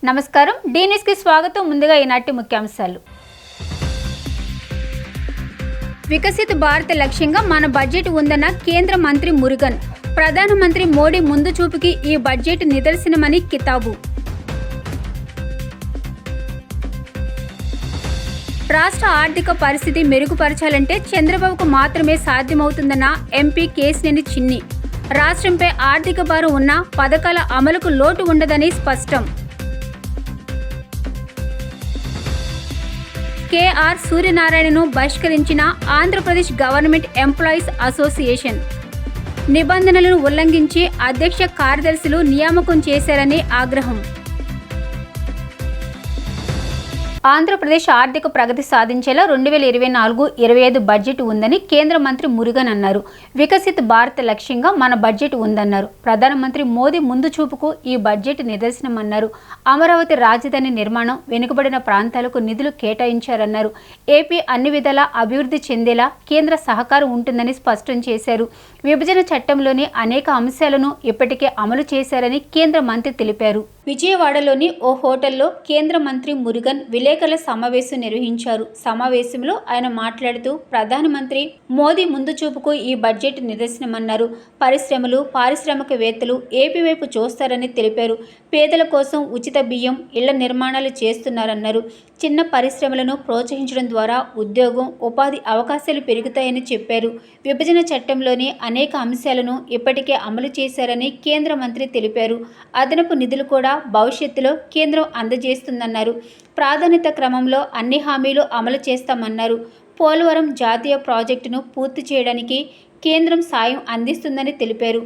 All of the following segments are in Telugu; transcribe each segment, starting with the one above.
నమస్కారం డి న్యూస్ కి స్వాగతం. ముందుగా ఈనాటి ముఖ్యాంశాలు. వికసిత భారత్ లక్ష్యంగా మన బడ్జెట్ ఉందన్న కేంద్ర మంత్రి మురుగన్. ప్రధానమంత్రి మోడీ ముందు చూపుకి ఈ బడ్జెట్ నిదర్శనమని కితాబు. రాష్ట్ర ఆర్థిక పరిస్థితి మెరుగుపరచాలంటే చంద్రబాబుకు మాత్రమే సాధ్యమవుతుందన్న ఎంపీ కేశినేని చిన్ని. రాష్ట్రంపై ఆర్థిక భారం ఉన్న పథకాల అమలుకు లోటు ఉండదని స్పష్టం. కేఆర్ సూర్యనారాయణను బహిష్కరించిన ఆంధ్రప్రదేశ్ గవర్నమెంట్ ఎంప్లాయీస్ అసోసియేషన్. నిబంధనలను ఉల్లంఘించి అధ్యక్ష కార్యదర్శులు నియామకం చేశారని ఆగ్రహం. ఆంధ్రప్రదేశ్ ఆర్థిక ప్రగతి సాధించేలా 2024-25 బడ్జెట్ ఉందని కేంద్ర మంత్రి మురుగన్ అన్నారు. వికసిత్ భారత్ లక్ష్యంగా మన బడ్జెట్ ఉందన్నారు. ప్రధానమంత్రి మోదీ ముందు చూపుకు ఈ బడ్జెట్ నిదర్శనమన్నారు. అమరావతి రాజధాని నిర్మాణం, వెనుకబడిన ప్రాంతాలకు నిధులు కేటాయించారన్నారు. ఏపీ అన్ని విధాలా అభివృద్ధి చెందేలా కేంద్ర సహకారం ఉంటుందని స్పష్టం చేశారు. విభజన చట్టంలోని అనేక అంశాలను ఇప్పటికే అమలు చేశారని కేంద్ర మంత్రి తెలిపారు. విజయవాడలోని ఓ హోటల్లో కేంద్ర మంత్రి మురుగన్ విలేకరుల సమావేశం నిర్వహించారు. సమావేశంలో ఆయన మాట్లాడుతూ ప్రధానమంత్రి మోదీ ముందు చూపుకు ఈ బడ్జెట్ నిదర్శనమన్నారు. పరిశ్రమలు, పారిశ్రామికవేత్తలు ఏపీ వైపు చూస్తారని తెలిపారు. పేదల కోసం ఉచిత బియ్యం, ఇళ్ల నిర్మాణాలు చేస్తున్నారన్నారు. చిన్న పరిశ్రమలను ప్రోత్సహించడం ద్వారా ఉద్యోగం, ఉపాధి అవకాశాలు పెరుగుతాయని చెప్పారు. విభజన చట్టంలోని అనేక అంశాలను ఇప్పటికే అమలు చేశారని కేంద్ర మంత్రి తెలిపారు. అదనపు నిధులు కూడా భవిష్యత్తులో కేంద్రం అందజేస్తుందన్నారు. ప్రాధాన్యత క్రమంలో అన్ని హామీలు అమలు చేస్తామన్నారు. పోలవరం జాతీయ ప్రాజెక్టును పూర్తి చేయడానికి కేంద్రం సాయం అందిస్తుందని తెలిపారు.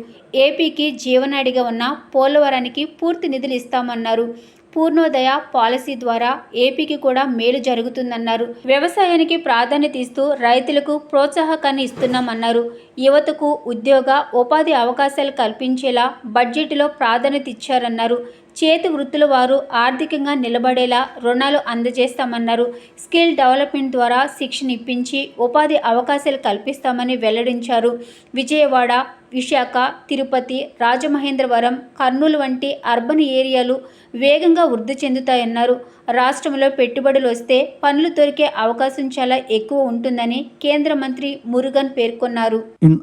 ఏపీకి జీవనాడిగా ఉన్న పోలవరానికి పూర్తి నిధులు ఇస్తామన్నారు. పూర్ణోదయ పాలసీ ద్వారా ఏపీకి కూడా మేలు జరుగుతుందన్నారు. వ్యవసాయానికి ప్రాధాన్యత ఇస్తూ రైతులకు ప్రోత్సాహకాన్ని ఇస్తున్నామన్నారు. యువతకు ఉద్యోగ, ఉపాధి అవకాశాలు కల్పించేలా బడ్జెట్లో ప్రాధాన్యత ఇచ్చారన్నారు. చేతి వృత్తుల వారు ఆర్థికంగా నిలబడేలా రుణాలు అందజేస్తామన్నారు. స్కిల్ డెవలప్మెంట్ ద్వారా శిక్షణ ఇప్పించి ఉపాధి అవకాశాలు కల్పిస్తామని వెల్లడించారు. విజయవాడ, విశాఖ, తిరుపతి, రాజమహేంద్రవరం, కర్నూలు వంటి అర్బన్ ఏరియాలు వేగంగా వృద్ధి చెందుతాయన్నారు. రాష్ట్రంలో పెట్టుబడులు వస్తే పనులు దొరికే అవకాశం చాలా ఎక్కువ ఉంటుందని కేంద్ర మంత్రి మురుగన్ పేర్కొన్నారు. In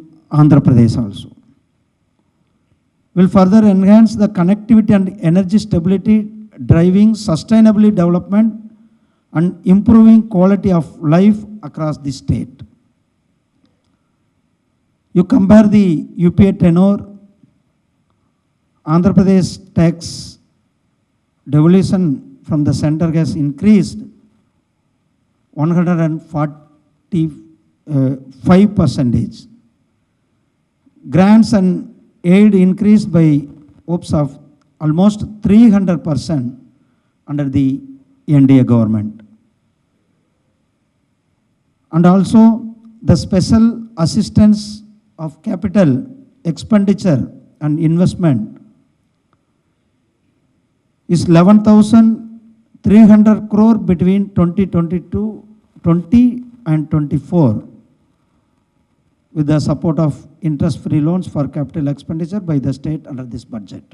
Andhra Pradesh also will further enhance the connectivity and energy stability, driving sustainable development and improving quality of life across the state. You compare the UPA tenure, Andhra Pradesh tax devolution from the center has increased 145%. Grants and aid increased by hopes of almost 300% under the NDA government. And also the special assistance of capital expenditure and investment is 11,300 crore between 2020 and 24, with the support of interest-free loans for capital expenditure by the state under this budget.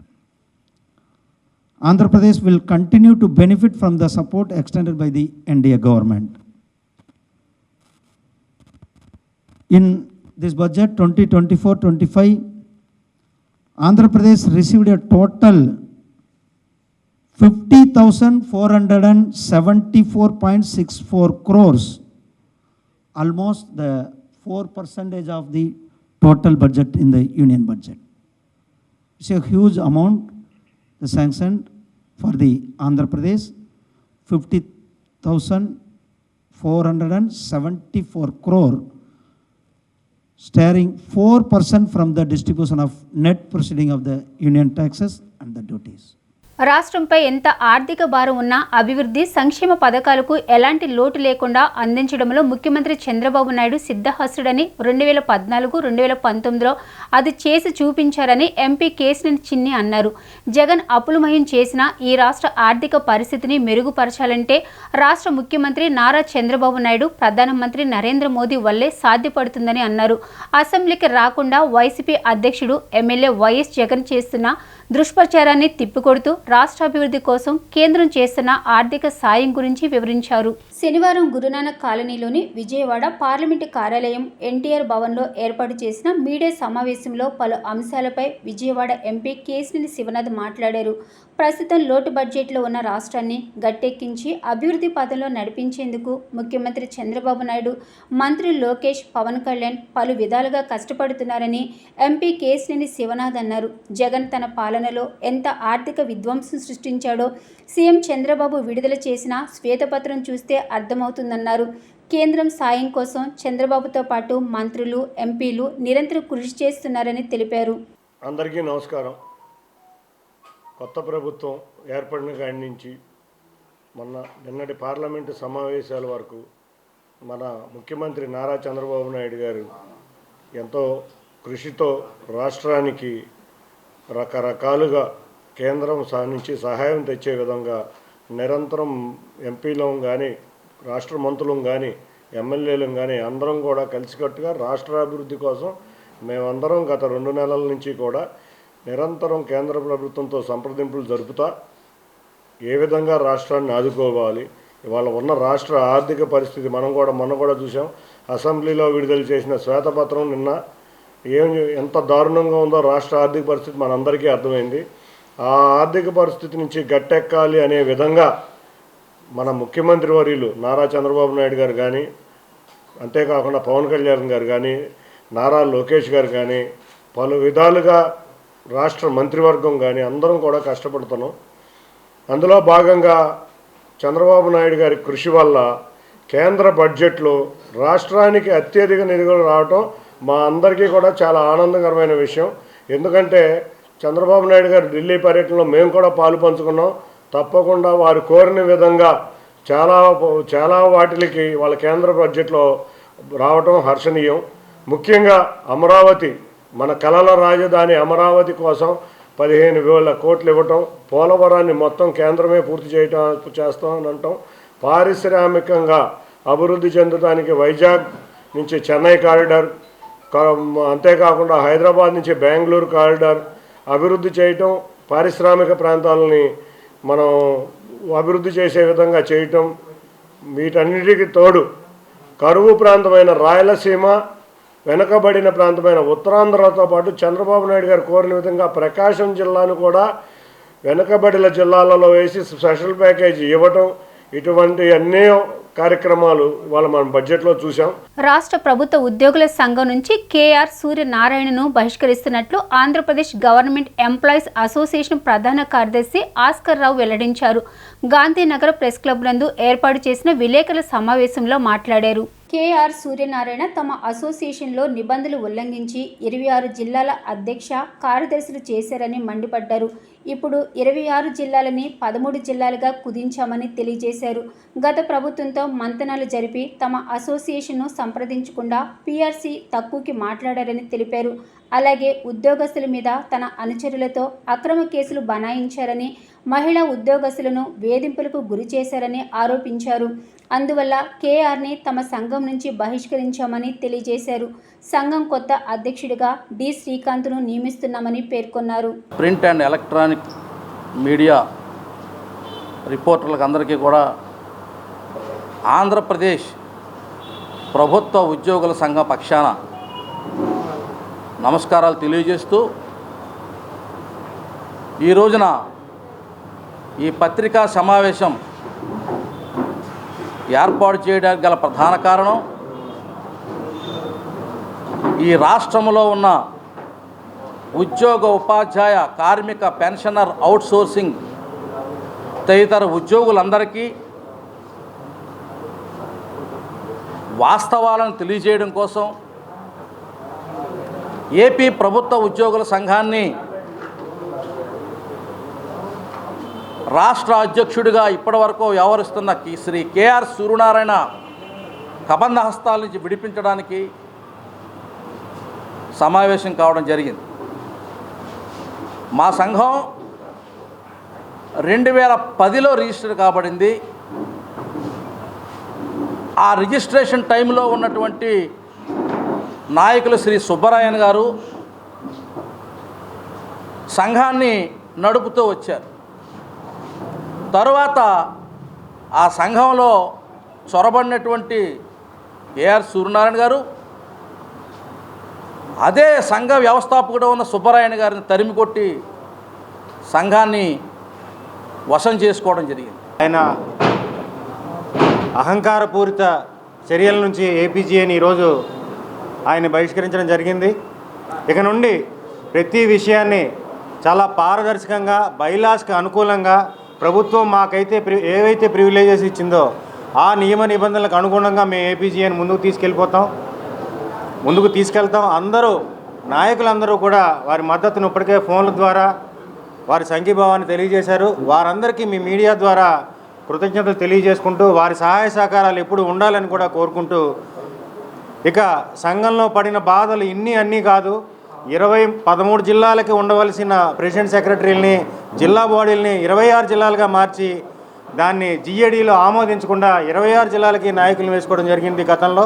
Andhra Pradesh will continue to benefit from the support extended by the NDA government. In this budget 2024-25, Andhra Pradesh received a total 50,474.64 crores, almost the 4% of the total budget in the union budget. It's a huge amount sanctioned for the Andhra Pradesh, 50,474 crore, steering 4% from the distribution of net proceeding of the union taxes and the duties. రాష్ట్రంపై ఎంత ఆర్థిక భారం ఉన్నా అభివృద్ధి, సంక్షేమ పథకాలకు ఎలాంటి లోటు లేకుండా అందించడంలో ముఖ్యమంత్రి చంద్రబాబు నాయుడు సిద్ధహస్తుడని 2014-2019లో అది చేసి చూపించారని ఎంపీ కేశినేని చిన్ని అన్నారు. జగన్ అప్పులమయం చేసిన ఈ రాష్ట్ర ఆర్థిక పరిస్థితిని మెరుగుపరచాలంటే రాష్ట్ర ముఖ్యమంత్రి నారా చంద్రబాబు నాయుడు, ప్రధానమంత్రి నరేంద్ర మోదీ వల్లే సాధ్యపడుతుందని అన్నారు. అసెంబ్లీకి రాకుండా వైసీపీ అధ్యక్షుడు ఎమ్మెల్యే వైఎస్ జగన్ చేస్తున్న దుష్ప్రచారాన్ని తిప్పికొడుతూ రాష్ట్ర అభివృద్ధి కోసం కేంద్రం చేస్తున్న ఆర్థిక సాయం గురించి వివరించారు. శనివారం గురునానక్ కాలనీలోని విజయవాడ పార్లమెంటు కార్యాలయం ఎన్టీఆర్ భవన్లో ఏర్పాటు చేసిన మీడియా సమావేశంలో పలు అంశాలపై విజయవాడ ఎంపీ కేశినేని శివనాథ్ మాట్లాడారు. ప్రస్తుతం లోటు బడ్జెట్లో ఉన్న రాష్ట్రాన్ని గట్టెక్కించి అభివృద్ధి పథంలో నడిపించేందుకు ముఖ్యమంత్రి చంద్రబాబు నాయుడు, మంత్రి లోకేష్, పవన్ కళ్యాణ్ పలు విధాలుగా కష్టపడుతున్నారని ఎంపీ కేశినేని శివనాథ్ అన్నారు. జగన్ తన పాలనలో ఎంత ఆర్థిక విధ్వంసం సృష్టించాడో సీఎం చంద్రబాబు విడుదల చేసిన శ్వేతపత్రం చూస్తే అర్థమవుతుందన్నారు. కేంద్రం సాయం కోసం చంద్రబాబుతో పాటు మంత్రులు, ఎంపీలు నిరంతరం కృషి చేస్తున్నారని తెలిపారు. అందరికీ నమస్కారం. కొత్త ప్రభుత్వం ఏర్పడిన కాడి నుంచి నిన్నటి పార్లమెంటు సమావేశాల వరకు మన ముఖ్యమంత్రి నారా చంద్రబాబు నాయుడు గారు ఎంతో కృషితో రాష్ట్రానికి రకరకాలుగా కేంద్రం నుంచి సహాయం తెచ్చే విధంగా నిరంతరం ఎంపీలం కానీ, రాష్ట్ర మంత్రులం కానీ, ఎమ్మెల్యేలం కానీ అందరం కూడా కలిసికట్టుగా రాష్ట్ర అభివృద్ధి కోసం మేమందరం గత 2 నెలల నుంచి కూడా నిరంతరం కేంద్ర ప్రభుత్వంతో సంప్రదింపులు జరుపుతా ఏ విధంగా రాష్ట్రాన్ని ఆదుకోవాలి, ఇవాళ ఉన్న రాష్ట్ర ఆర్థిక పరిస్థితి మొన్న కూడా చూసాం. అసెంబ్లీలో విడుదల చేసిన శ్వేతపత్రం నిన్న ఎంత దారుణంగా ఉందో రాష్ట్ర ఆర్థిక పరిస్థితి మనందరికీ అర్థమైంది. ఆ ఆర్థిక పరిస్థితి నుంచి గట్టెక్కాలి అనే విధంగా మన ముఖ్యమంత్రి వర్యులు నారా చంద్రబాబు నాయుడు గారు కానీ, అంతేకాకుండా పవన్ కళ్యాణ్ గారు కానీ, నారా లోకేష్ గారు కానీ పలు విధాలుగా రాష్ట్ర మంత్రివర్గం కానీ అందరం కూడా కష్టపడుతున్నాం. అందులో భాగంగా చంద్రబాబు నాయుడు గారి కృషి వల్ల కేంద్ర బడ్జెట్లో రాష్ట్రానికి అత్యధిక నిధులు రావటం మా అందరికీ కూడా చాలా ఆనందకరమైన విషయం. ఎందుకంటే చంద్రబాబు నాయుడు గారు ఢిల్లీ పర్యటనలో మేము కూడా పాలు పంచుకున్నాం. తప్పకుండా వారు కోరిన విధంగా చాలా వాటికి వాళ్ళ కేంద్ర బడ్జెట్లో రావటం హర్షణీయం. ముఖ్యంగా అమరావతి, మన కలల రాజధాని అమరావతి కోసం 15,000 కోట్లు ఇవ్వటం, పోలవరాన్ని మొత్తం కేంద్రమే పూర్తి చేస్తామని అంటాం, పారిశ్రామికంగా అభివృద్ధి చెందడానికి వైజాగ్ నుంచి చెన్నై కారిడార్, అంతేకాకుండా హైదరాబాద్ నుంచి బెంగళూరు కారిడార్ అభివృద్ధి చేయటం, పారిశ్రామిక ప్రాంతాలని మనం అభివృద్ధి చేసే విధంగా చేయటం, వీటన్నిటికీ తోడు కరువు ప్రాంతమైన రాయలసీమ, వెనుకబడిన ప్రాంతమైన ఉత్తరాంధ్రతో పాటు చంద్రబాబు నాయుడు గారు కోరిన విధంగా ప్రకాశం జిల్లాను కూడా వెనుకబడిన జిల్లాలలో వేసి స్పెషల్ ప్యాకేజీ ఇవ్వటం, ఇటువంటి అన్ని కార్యక్రమాలు ఇవాళ మనం బడ్జెట్లో చూసాం. రాష్ట్ర ప్రభుత్వ ఉద్యోగుల సంఘం నుంచి కేఆర్ సూర్యనారాయణను బహిష్కరిస్తున్నట్లు ఆంధ్రప్రదేశ్ గవర్నమెంట్ ఎంప్లాయీస్ అసోసియేషన్ ప్రధాన కార్యదర్శి ఆస్కర్ రావు వెల్లడించారు. గాంధీనగర్ ప్రెస్ క్లబ్ నందు ఏర్పాటు చేసిన విలేకరుల సమావేశంలో మాట్లాడారు. కేఆర్ సూర్యనారాయణ తమ అసోసియేషన్లో నిబంధనలు ఉల్లంఘించి 26 జిల్లాల అధ్యక్ష, కార్యదర్శులు చేశారని మండిపడ్డారు. ఇప్పుడు 26 జిల్లాలని 13 జిల్లాలుగా కుదించామని తెలియజేశారు. గత ప్రభుత్వంతో మంతనాలు జరిపి తమ అసోసియేషన్ను సంప్రదించకుండా పీఆర్సీ తక్కువకి మాట్లాడారని తెలిపారు. అలాగే ఉద్యోగస్తుల మీద తన అనుచరులతో అక్రమ కేసులు బనాయించారని, మహిళా ఉద్యోగస్తులను వేధింపులకు గురి చేశారని ఆరోపించారు. అందువల్ల కేఆర్ని తమ సంఘం నుంచి బహిష్కరించామని తెలియజేశారు. సంఘం కొత్త అధ్యక్షుడిగా డి శ్రీకాంత్ను నియమిస్తున్నామని పేర్కొన్నారు. ప్రింట్ అండ్ ఎలక్ట్రానిక్ మీడియా రిపోర్టర్లకు అందరికీ కూడా ఆంధ్రప్రదేశ్ ప్రభుత్వ ఉద్యోగుల సంఘం పక్షాన నమస్కారాలు తెలియజేస్తూ, ఈ రోజున ఈ పత్రికా సమావేశం ఏర్పాటు చేయడానికి గల ప్రధాన కారణం ఈ రాష్ట్రంలో ఉన్న ఉద్యోగ, ఉపాధ్యాయ, కార్మిక, పెన్షనర్, అవుట్సోర్సింగ్ తదితర ఉద్యోగులందరికీ వాస్తవాలను తెలియజేయడం కోసం ఏపీ ప్రభుత్వ ఉద్యోగుల సంఘాన్ని రాష్ట్ర అధ్యక్షుడిగా ఇప్పటివరకు వ్యవహరిస్తున్న శ్రీ కేఆర్ సూర్యనారాయణ కబంధ హస్తాల నుంచి విడిపించడానికి సమావేశం కావడం జరిగింది. మా సంఘం 2010లో రిజిస్టర్ కాబడింది. ఆ రిజిస్ట్రేషన్ టైంలో ఉన్నటువంటి నాయకులు శ్రీ సుబ్బరాయన్ గారు సంఘాన్ని నడుపుతూ వచ్చారు. తరువాత ఆ సంఘంలో చొరబడినటువంటి కేఆర్ సూర్యనారాయణ గారు అదే సంఘ వ్యవస్థాపకుడు ఉన్న సుబ్బరాయణ గారిని తరిమి కొట్టి సంఘాన్ని వశం చేసుకోవడం జరిగింది. ఆయన అహంకారపూరిత చర్యల నుంచి ఏపీజీఏని ఈరోజు ఆయన బహిష్కరించడం జరిగింది. ఇక నుండి ప్రతి విషయాన్ని చాలా పారదర్శకంగా బైలాస్కి అనుకూలంగా ప్రభుత్వం మాకైతే ఏవైతే ప్రివిలేజెస్ ఇచ్చిందో ఆ నియమ నిబంధనలకు అనుగుణంగా మేము ఏపీజీఏని ముందుకు తీసుకెళ్తాం. అందరూ నాయకులందరూ కూడా వారి మద్దతును ఇప్పటికే ఫోన్ల ద్వారా వారి సంఘీభావాన్ని తెలియజేశారు. వారందరికీ మీ మీడియా ద్వారా కృతజ్ఞతలు తెలియజేసుకుంటూ వారి సహాయ సహకారాలు ఎప్పుడు ఉండాలని కూడా కోరుకుంటూ, ఇక సంఘంలో పడిన బాధలు అన్నీ కాదు, 13 జిల్లాలకి ఉండవలసిన ప్రెసిడెంట్ సెక్రటరీలని జిల్లా బాడీలని 26 జిల్లాలుగా మార్చి దాన్ని జిఏడీలో ఆమోదించకుండా 26 జిల్లాలకి నాయకులను వేసుకోవడం జరిగింది గతంలో.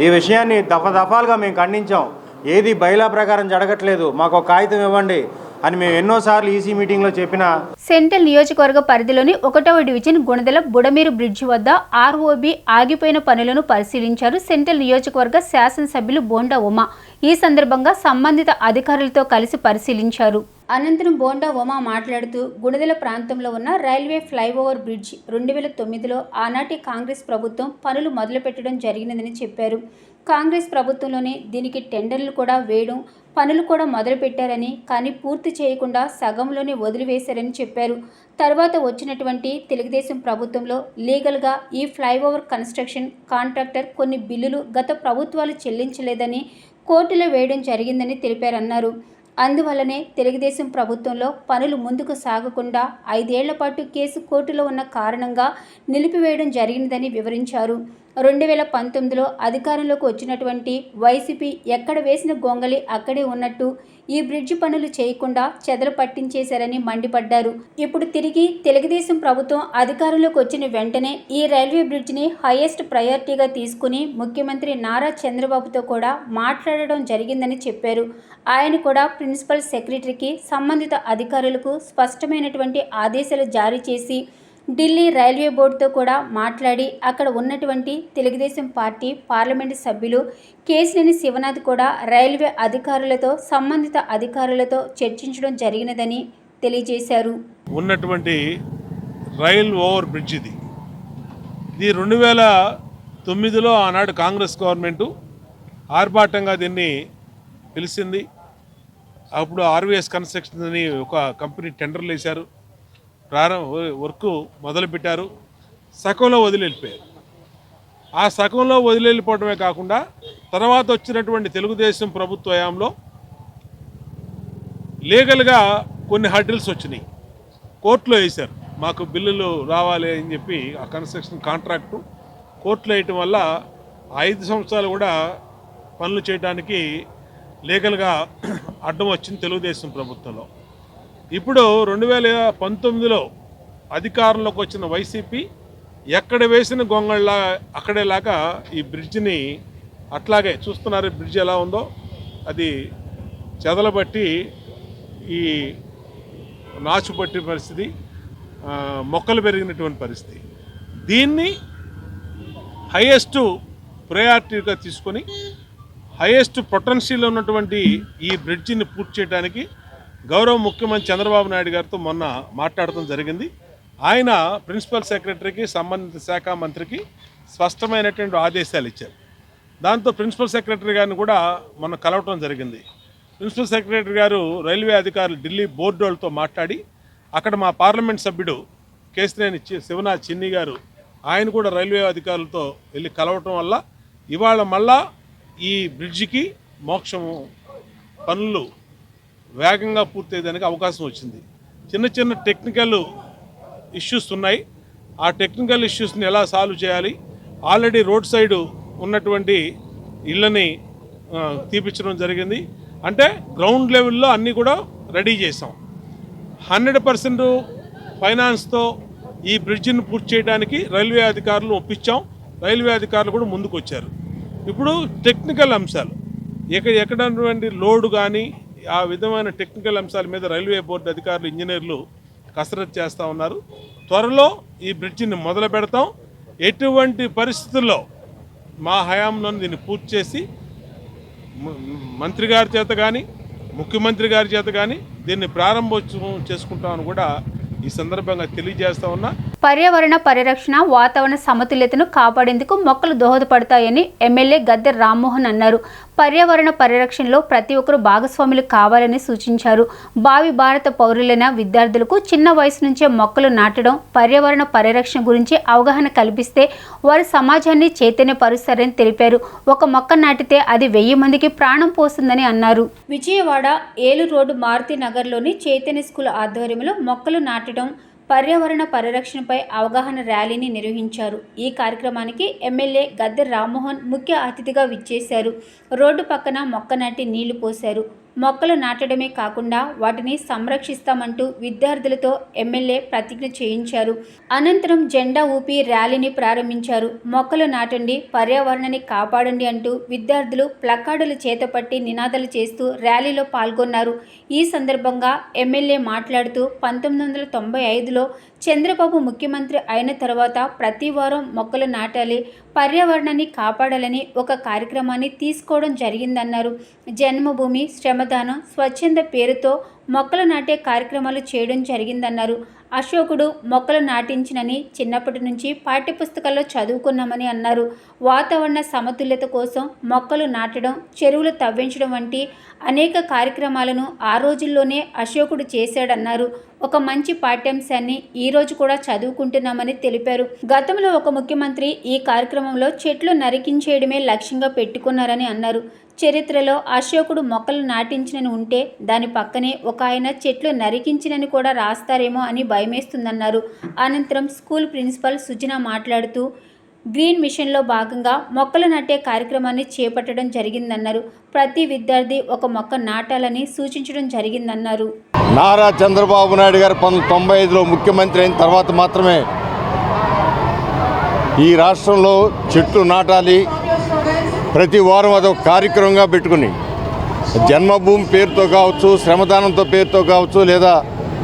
ఈ విషయాన్ని దఫాలుగా మేము ఖండించాం. ఏది బైలా ప్రకారం జరగట్లేదు, మాకు ఒక కాగితం ఇవ్వండి అని మేము ఎన్నోసార్లు ఈసీ మీటింగ్లో చెప్పినా. సెంట్రల్ నియోజకవర్గ పరిధిలోని 1వ డివిజన్ గుణదల బుడమేరు బ్రిడ్జి వద్ద ఆర్ఓబి ఆగిపోయిన పనులను పరిశీలించారు సెంట్రల్ నియోజకవర్గ శాసనసభ్యులు బోండా ఉమా. ఈ సందర్భంగా సంబంధిత అధికారులతో కలిసి పరిశీలించారు. అనంతరం బోండా ఉమా మాట్లాడుతూ గుణదల ప్రాంతంలో ఉన్న రైల్వే ఫ్లైఓవర్ బ్రిడ్జ్ 2009లో ఆనాటి కాంగ్రెస్ ప్రభుత్వం పనులు మొదలుపెట్టడం జరిగినదని చెప్పారు. కాంగ్రెస్ ప్రభుత్వంలోనే దీనికి టెండర్లు కూడా వేయడం, పనులు కూడా మొదలుపెట్టారని, కానీ పూర్తి చేయకుండా సగంలోనే వదిలివేశారని చెప్పారు. తర్వాత వచ్చినటువంటి తెలుగుదేశం ప్రభుత్వంలో లీగల్గా ఈ ఫ్లైఓవర్ కన్స్ట్రక్షన్ కాంట్రాక్టర్ కొన్ని బిల్లులు గత ప్రభుత్వాలు చెల్లించలేదని కోర్టులో వేయడం జరిగిందని తెలిపారన్నారు. అందువల్లనే తెలుగుదేశం ప్రభుత్వంలో పనులు ముందుకు సాగకుండా 5 ఏళ్ల పాటు కేసు కోర్టులో ఉన్న కారణంగా నిలిపివేయడం జరిగిందని వివరించారు. 2019లో అధికారంలోకి వచ్చినటువంటి వైసీపీ ఎక్కడ వేసిన గొంగళి అక్కడే ఉన్నట్టు ఈ బ్రిడ్జి పనులు చేయకుండా చెదలు పట్టించేశారని మండిపడ్డారు. ఇప్పుడు తిరిగి తెలుగుదేశం ప్రభుత్వం అధికారంలోకి వచ్చిన వెంటనే ఈ రైల్వే బ్రిడ్జిని హైయెస్ట్ ప్రయారిటీగా తీసుకుని ముఖ్యమంత్రి నారా చంద్రబాబుతో కూడా మాట్లాడడం జరిగిందని చెప్పారు. ఆయన కూడా ప్రిన్సిపల్ సెక్రటరీకి సంబంధిత అధికారులకు స్పష్టమైనటువంటి ఆదేశాలు జారీ చేసి ఢిల్లీ రైల్వే బోర్డుతో కూడా మాట్లాడి అక్కడ ఉన్నటువంటి తెలుగుదేశం పార్టీ పార్లమెంటు సభ్యులు కేశినేని శివనాథ్ కూడా రైల్వే అధికారులతో సంబంధిత అధికారులతో చర్చించడం జరిగినదని తెలియజేశారు. ఉన్నటువంటి రైల్ ఓవర్ బ్రిడ్జ్ ఇది 2009లో ఆనాడు కాంగ్రెస్ గవర్నమెంటు ఆర్భాటంగా దీన్ని పిలిచింది. అప్పుడు ఆర్వీఎస్ కన్స్ట్రక్షన్ అని ఒక కంపెనీ టెండర్లు వేశారు, వర్క్ మొదలుపెట్టారు, సగంలో వదిలిపోయారు. ఆ సగంలో వదిలిపోవడమే కాకుండా తర్వాత వచ్చినటువంటి తెలుగుదేశం ప్రభుత్వ హయాంలో లీగల్గా కొన్ని హర్డిల్స్ వచ్చినాయి, కోర్టులో వేశారు. మాకు బిల్లులు రావాలి అని చెప్పి ఆ కన్స్ట్రక్షన్ కాంట్రాక్టు కోర్టులో వేయటం వల్ల 5 సంవత్సరాలు కూడా పనులు చేయడానికి లీగల్గా అడ్డం వచ్చింది తెలుగుదేశం ప్రభుత్వంలో. ఇప్పుడు 2019లో అధికారంలోకి వచ్చిన వైసీపీ ఎక్కడ వేసిన గొంగళ్ళ అక్కడేలాగా ఈ బ్రిడ్జిని అట్లాగే చూస్తున్నారు. బ్రిడ్జ్ ఎలా ఉందో అది చెదలబట్టి ఈ నాచు పట్టిన పరిస్థితి, మొక్కలు పెరిగినటువంటి పరిస్థితి. దీన్ని హైయెస్ట్ ప్రయారిటీగా తీసుకొని హైయెస్ట్ పొటెన్షియల్ ఉన్నటువంటి ఈ బ్రిడ్జిని పూర్తి చేయడానికి గౌరవ ముఖ్యమంత్రి చంద్రబాబు నాయుడు గారితో మొన్న మాట్లాడటం జరిగింది. ఆయన ప్రిన్సిపల్ సెక్రటరీకి సంబంధిత శాఖ మంత్రికి స్పష్టమైనటువంటి ఆదేశాలు ఇచ్చారు. దాంతో ప్రిన్సిపల్ సెక్రటరీ గారిని కూడా మొన్న కలవటం జరిగింది. ప్రిన్సిపల్ సెక్రటరీ గారు రైల్వే అధికారులు ఢిల్లీ బోర్డు వాళ్ళతో మాట్లాడి అక్కడ మా పార్లమెంట్ సభ్యుడు కేశినేని శివనాథ్ చిన్ని గారు ఆయన కూడా రైల్వే అధికారులతో వెళ్ళి కలవటం వల్ల ఇవాళ మళ్ళా ఈ బ్రిడ్జికి మోక్షము పనులు వేగంగా పూర్తయ్యేదానికి అవకాశం వచ్చింది. చిన్న చిన్న టెక్నికల్ ఇష్యూస్ ఉన్నాయి. ఆ టెక్నికల్ ఇష్యూస్ని ఎలా సాల్వ్ చేయాలి, ఆల్రెడీ రోడ్ సైడు ఉన్నటువంటి ఇళ్ళని తీపించడం జరిగింది. అంటే గ్రౌండ్ లెవెల్లో అన్నీ కూడా రెడీ చేసాం. 100% ఫైనాన్స్తో ఈ బ్రిడ్జిని పూర్తి చేయడానికి రైల్వే అధికారులు ఒప్పించాం. రైల్వే అధికారులు కూడా ముందుకు వచ్చారు. ఇప్పుడు టెక్నికల్ అంశాలు ఎక్కడటువంటి లోడు కానీ ఆ విధమైన టెక్నికల్ అంశాల మీద రైల్వే బోర్డు అధికారులు, ఇంజనీర్లు కసరత్తు చేస్తూ ఉన్నారు. త్వరలో ఈ బ్రిడ్జిని మొదలు పెడతాం. ఎటువంటి పరిస్థితుల్లో మా హయాంలో దీన్ని పూర్తి చేసి మంత్రి గారి చేత కానీ, ముఖ్యమంత్రి గారి చేత కానీ దీన్ని ప్రారంభోత్సవం చేసుకుంటామని కూడా ఈ సందర్భంగా తెలియజేస్తా ఉన్నా. పర్యావరణ పరిరక్షణ, వాతావరణ సమతుల్యతను కాపాడేందుకు మొక్కలు దోహదపడతాయని ఎమ్మెల్యే గద్దె రామ్మోహన్ అన్నారు. పర్యావరణ పరిరక్షణలో ప్రతి ఒక్కరూ భాగస్వాములు కావాలని సూచించారు. భావి భారత పౌరులైన విద్యార్థులకు చిన్న వయసు నుంచే మొక్కలు నాటడం, పర్యావరణ పరిరక్షణ గురించి అవగాహన కల్పిస్తే వారు సమాజాన్ని చైతన్యపరుస్తారని తెలిపారు. ఒక మొక్క నాటితే అది 1000 మందికి ప్రాణం పోస్తుందని అన్నారు. విజయవాడ ఏలూరు రోడ్డు మారుతి నగర్లోని చైతన్య స్కూల్ ఆధ్వర్యంలో మొక్కలు నాటడం, పర్యావరణ పరిరక్షణపై అవగాహన ర్యాలీని నిర్వహించారు. ఈ కార్యక్రమానికి ఎమ్మెల్యే గద్దె రామ్మోహన్ ముఖ్య అతిథిగా విచ్చేశారు. రోడ్డు పక్కన మొక్క నాటి నీళ్లు పోశారు. మొక్కలు నాటడమే కాకుండా వాటిని సంరక్షిస్తామంటూ విద్యార్థులతో ఎమ్మెల్యే ప్రతిజ్ఞ చేయించారు. అనంతరం జెండా ఊపి ర్యాలీని ప్రారంభించారు. మొక్కలు నాటండి, పర్యావరణాన్ని కాపాడండి అంటూ విద్యార్థులు ప్లకార్డులు చేతపట్టి నినాదాలు చేస్తూ ర్యాలీలో పాల్గొన్నారు. ఈ సందర్భంగా ఎమ్మెల్యే మాట్లాడుతూ 1995లో చంద్రబాబు ముఖ్యమంత్రి అయిన తర్వాత ప్రతి వారం మొక్కలు నాటాలి, పర్యావరణాన్ని కాపాడాలని ఒక కార్యక్రమాన్ని తీసుకోవడం జరిగిందన్నారు. జన్మభూమి, శ్రమదానం, స్వచ్ఛంద పేరుతో మొక్కలు నాటే కార్యక్రమాలు చేయడం జరిగిందన్నారు. అశోకుడు మొక్కలు నాటించినని చిన్నప్పటి నుంచి పాఠ్యపుస్తకాల్లో చదువుకున్నామని అన్నారు. వాతావరణ సమతుల్యత కోసం మొక్కలు నాటడం, చెరువులు తవ్వించడం వంటి అనేక కార్యక్రమాలను ఆ రోజుల్లోనే అశోకుడు చేశాడన్నారు. ఒక మంచి పాఠ్యాంశాన్ని ఈ రోజు కూడా చదువుకుంటున్నామని తెలిపారు. గతంలో ఒక ముఖ్యమంత్రి ఈ కార్యక్రమంలో చెట్లు నరికించేయడమే లక్ష్యంగా పెట్టుకున్నారని అన్నారు. చరిత్రలో అశోకుడు మొక్కలు నాటించినని ఉంటే దాని పక్కనే ఒక ఆయన చెట్లు నరికించినని కూడా రాస్తారేమో అని భయమేస్తుందన్నారు. అనంతరం స్కూల్ ప్రిన్సిపల్ సుజన మాట్లాడుతూ గ్రీన్ మిషన్లో భాగంగా మొక్కలు నాటే కార్యక్రమాన్ని చేపట్టడం జరిగిందన్నారు. ప్రతి విద్యార్థి ఒక మొక్క నాటాలని సూచించడం జరిగిందన్నారు. నారా చంద్రబాబు నాయుడు గారు 1995లో ముఖ్యమంత్రి అయిన తర్వాత మాత్రమే ఈ రాష్ట్రంలో చెట్లు నాటాలి, ప్రతి వారం అదొక కార్యక్రమంగా పెట్టుకుని జన్మభూమి పేరుతో కావచ్చు, శ్రమదానంతో పేరుతో కావచ్చు, లేదా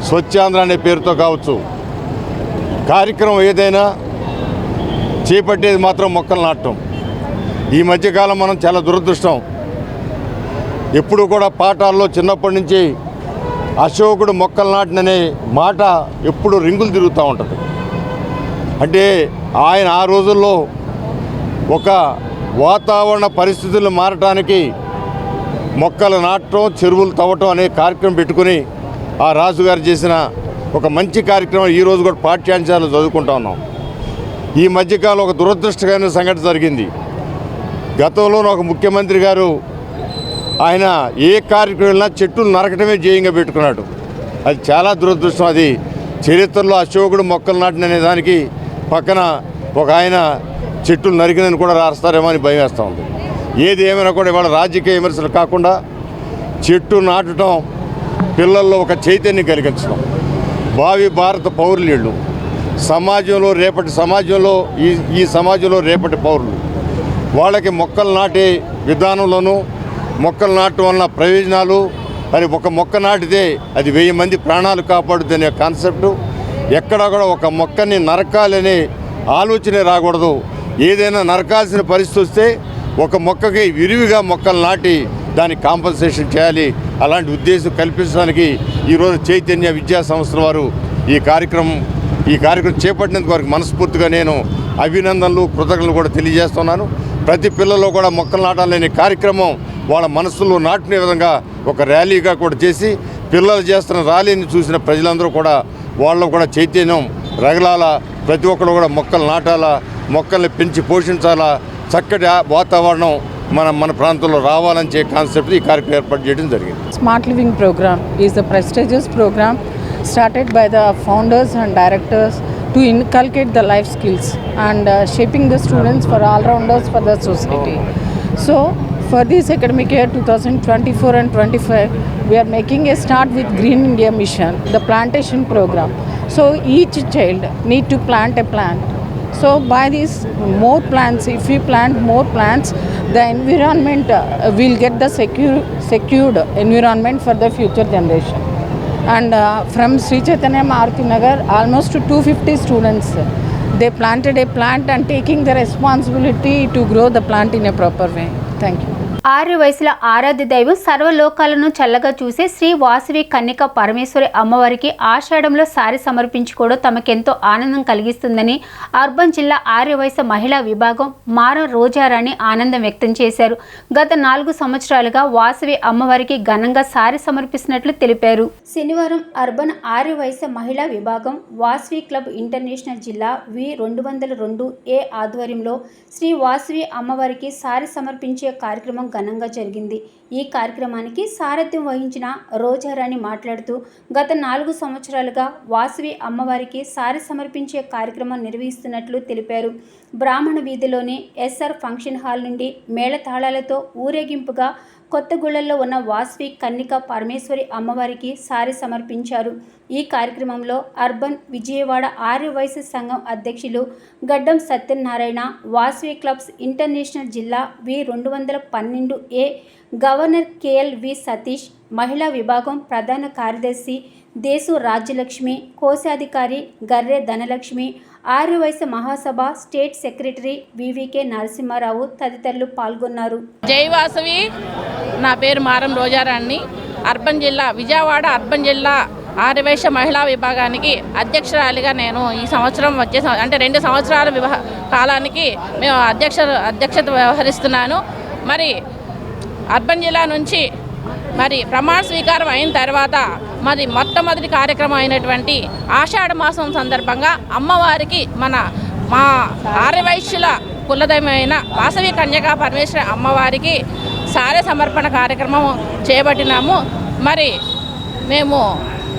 స్వచ్ఛాంధ్ర అనే పేరుతో కావచ్చు, కార్యక్రమం ఏదైనా చేపట్టేది మాత్రం మొక్కలు నాటడం. ఈ మధ్యకాలం మనం చాలా దురదృష్టం, ఎప్పుడు కూడా పాఠాల్లో చిన్నప్పటి నుంచి అశోకుడు మొక్కలు నాటిననే మాట ఎప్పుడు రింగులు తిరుగుతూ ఉంటుంది. అంటే ఆయన ఆ రోజుల్లో ఒక వాతావరణ పరిస్థితులు మారటానికి మొక్కలు నాటడం, చెరువులు తవ్వటం అనే కార్యక్రమం పెట్టుకుని ఆ రాజుగారు చేసిన ఒక మంచి కార్యక్రమం ఈరోజు కూడా పాఠ్యాంశాలు చదువుకుంటా ఉన్నాం. ఈ మధ్యకాలం ఒక దురదృష్టకరమైన సంఘటన జరిగింది. గతంలో ఒక ముఖ్యమంత్రి గారు ఆయన ఏ కార్యక్రమం వెళ్ళినా చెట్లు నరకటమే ధ్యేయంగా పెట్టుకున్నాడు. అది చాలా దురదృష్టం. అది చరిత్రలో అశోకుడు మొక్కలు నాటిననే దానికి పక్కన ఒక ఆయన చెట్లు నరికినని కూడా రాస్తారేమో అని భయం వేస్తూ ఉంది. ఏది ఏమైనా కూడా ఇవాళ రాజకీయ విమర్శలు కాకుండా చెట్టు నాటడం, పిల్లల్లో ఒక చైతన్యం కలిగించడం, భావి భారత పౌరులు సమాజంలో రేపటి సమాజంలో ఈ సమాజంలో రేపటి పౌరులు వాళ్ళకి మొక్కలు నాటే విధానంలోనూ మొక్కలు నాటడం వల్ల ప్రయోజనాలు, మరి ఒక మొక్క నాటితే అది 1000 మంది ప్రాణాలు కాపాడుతుందనే కాన్సెప్టు. ఎక్కడా కూడా ఒక మొక్కని నరకాలనే ఆలోచనే రాకూడదు. ఏదైనా నరకాల్సిన పరిస్థితి వస్తే ఒక మొక్కకి విరివిగా మొక్కలు నాటి దానికి కాంపన్సేషన్ చేయాలి. అలాంటి ఉద్దేశం కల్పించడానికి ఈరోజు చైతన్య విద్యా సంస్థల వారు ఈ కార్యక్రమం చేపట్టినందుకు వారికి మనస్ఫూర్తిగా నేను అభినందనలు, కృతజ్ఞతలు కూడా తెలియజేస్తున్నాను. ప్రతి పిల్లల్లో కూడా మొక్కలు నాటాలనే కార్యక్రమం వాళ్ళ మనసులో నాటునే విధంగా ఒక ర్యాలీగా కూడా చేసి పిల్లలు చేస్తున్న ర్యాలీని చూసిన ప్రజలందరూ కూడా వాళ్ళు కూడా చైతన్యం రగలాల, ప్రతి ఒక్కరు కూడా మొక్కలు నాటాలా, మొక్కల్ని పెంచి పోషించాలా, చక్కటి వాతావరణం మన ప్రాంతంలో రావాలని చెప్పే కాన్సెప్ట్ ఈ కార్యక్రమం ఏర్పాటు చేయడం జరిగింది. Smart Living Program is a prestigious program started by the founders and directors to inculcate the life skills and shaping the students for all-rounders for the society. So, for this academic year 2024 and 25, we are making a start with Green India Mission, the plantation program. So, each child need to plant a plant. So by this more plants, if we plant more plants, the environment, we'll get the secured environment for the future generation. And from Sri Chaitanya Maruti Nagar, almost 250 students, they planted a plant and taking the responsibility to grow the plant in a proper way. Thank you. Arya వయసుల ఆరాధ్య దైవం సర్వలోకాలను చల్లగా చూసే శ్రీ వాసవి కన్యక పరమేశ్వరి అమ్మవారికి ఆషాఢంలో సారి సమర్పించుకోవడం తమకెంతో ఆనందం కలిగిస్తుందని అర్బన్ జిల్లా ఆర్య వయసు మహిళా విభాగం మారం రోజారాణి ఆనందం వ్యక్తం చేశారు. గత 4 సంవత్సరాలుగా వాసవి అమ్మవారికి ఘనంగా సారి సమర్పిస్తున్నట్లు తెలిపారు. శనివారం అర్బన్ ఆర్య వయసు మహిళా విభాగం వాసవి క్లబ్ ఇంటర్నేషనల్ జిల్లా V202A ఆధ్వర్యంలో శ్రీ వాసవి అమ్మవారికి సారి సమర్పించే కార్యక్రమం ఘనంగా జరిగింది. ఈ కార్యక్రమానికి సారథ్యం వహించిన రోజారాణి మాట్లాడుతూ గత 4 సంవత్సరాలుగా వాసవి అమ్మవారికి సారి సమర్పించే కార్యక్రమం నిర్వహిస్తున్నట్లు తెలిపారు. బ్రాహ్మణ వీధిలోని ఎస్ఆర్ ఫంక్షన్ హాల్ నుండి మేళతాళాలతో ఊరేగింపుగా కొత్తగూడలో ఉన్న వాసవి కన్యక పరమేశ్వరి అమ్మవారికి సారి సమర్పించారు. ఈ కార్యక్రమంలో అర్బన్ విజయవాడ ఆర్య వయసు సంఘం అధ్యక్షులు గడ్డం సత్యనారాయణ, వాసవి క్లబ్స్ ఇంటర్నేషనల్ జిల్లా V212A గవర్నర్ KLV సతీష్, మహిళా విభాగం ప్రధాన కార్యదర్శి దేశు రాజ్యలక్ష్మి, కోశాధికారి గర్రె ధనలక్ష్మి, ఆర్య వయసు మహాసభ స్టేట్ సెక్రటరీ VVK నరసింహారావు తదితరులు పాల్గొన్నారు. జై వాసవి. నా పేరు మారం రోజారాణి. విజయవాడ అర్బన్ జిల్లా ఆర్యవైశ్య మహిళా విభాగానికి అధ్యక్షురాలిగా నేను ఈ సంవత్సరం అంటే 2 సంవత్సరాల కాలానికి మేము అధ్యక్షత వ్యవహరిస్తున్నాను. మరి అర్బన్ జిల్లా నుంచి మరి ప్రమాణ స్వీకారం అయిన తర్వాత మరి మొట్టమొదటి కార్యక్రమం అయినటువంటి ఆషాఢ మాసం సందర్భంగా అమ్మవారికి మా ఆర్యవైశ్యుల కులదైవమైన వాసవి కన్యకా పరమేశ్వరి అమ్మవారికి సారె సమర్పణ కార్యక్రమం చేపట్టినాము. మరి మేము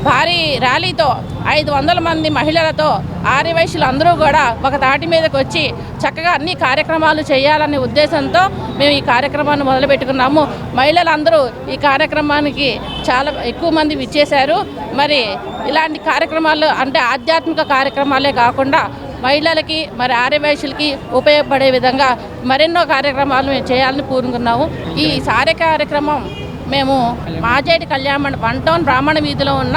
భారీ ర్యాలీతో 500 మంది మహిళలతో ఆర్యవైశ్యులు అందరూ కూడా ఒక తాటి మీదకి వచ్చి చక్కగా అన్ని కార్యక్రమాలు చేయాలనే ఉద్దేశంతో మేము ఈ కార్యక్రమాన్ని మొదలుపెట్టుకున్నాము. మహిళలందరూ ఈ కార్యక్రమానికి చాలా ఎక్కువ మంది విచ్చేశారు. మరి ఇలాంటి కార్యక్రమాలు అంటే ఆధ్యాత్మిక కార్యక్రమాలే కాకుండా మహిళలకి మరి ఆర్యవైశ్యులకి ఉపయోగపడే విధంగా మరెన్నో కార్యక్రమాలు మేము చేయాలని కోరుకున్నాము. ఈ సారె కార్యక్రమం మేము మాజేటి కళ్యాణ మండపం 1 టౌన్ బ్రాహ్మణ వీధిలో ఉన్న